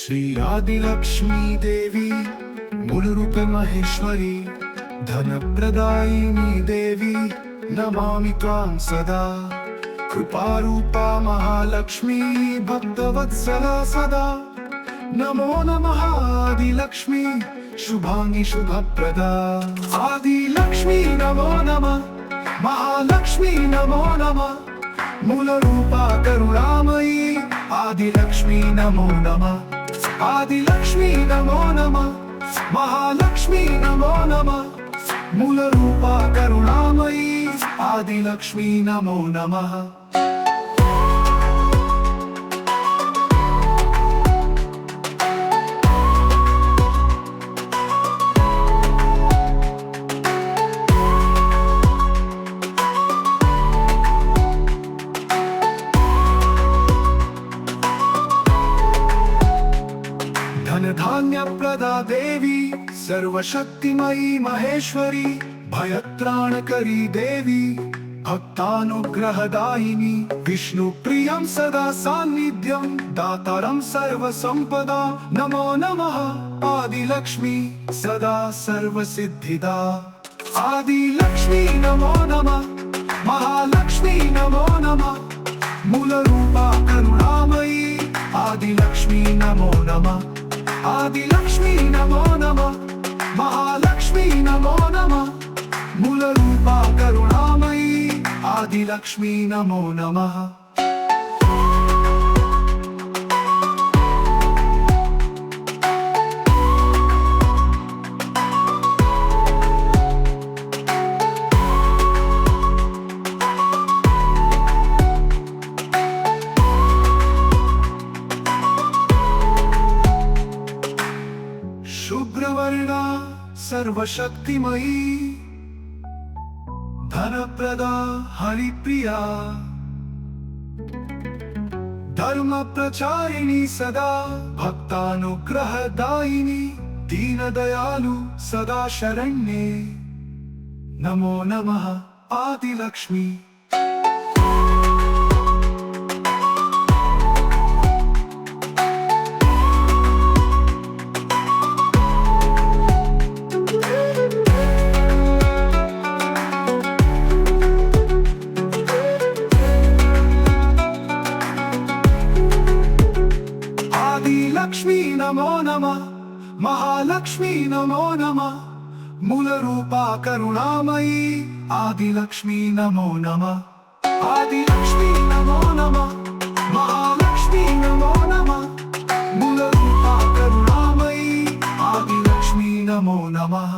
श्री आदिलक्ष्मी देवी मूलरूप महेश्वरी धनप्रदायिनी देवी नमामि त्वां सदा कृपारूपा महालक्ष्मी भक्तवत्सला सदा नमो नमः आदिलक्ष्मी शुभांगी शुभप्रदा आदिलक्ष्मी नमो नमः महालक्ष्मी नमो नमः मूलरूपा करुणामयी आदिलक्ष्मी नमो नमः आदिलक्ष्मी नमो नमः महालक्ष्मी नमो नमः मूलरूपा करुणामयी आदिलक्ष्मी नमो नमः धनधान्यप्रदा देवी सर्वशक्तिमयी महेश्वरी भयत्राणकरी देवी भक्तानुग्रहदायिनी विष्णुप्रियं सदा सान्निध्यं दातारं सर्वसम्पदा नमो नमः आदिलक्ष्मी सदा सर्वसिद्धिदा आदिलक्ष्मी नमो नमः महालक्ष्मी नमो नमः मूलरूपा करुणामयी आदिलक्ष्मी नमो नमः आदिलक्ष्मी नमो नमः महालक्ष्मी नमो नमः मूलरूपा करुणामयी आदिलक्ष्मी नमो नमः शुभ्रवर्णा सर्वशक्तिमयी धनप्रदा हरिप्रिया धर्मप्रचारिणी सदा भक्तानुग्रहदायिनी दीनदयालु सदा शरण्ये नमो नमः आदिलक्ष्मी आदिलक्ष्मी नमो नमः महालक्ष्मी नमो नमः मूलरूपा करुणामयी आदिलक्ष्मी नमो नमः आदिलक्ष्मी नमो नमः महालक्ष्मी नमो नमः मूलरूपा करुणामयी आदिलक्ष्मी नमो नमः।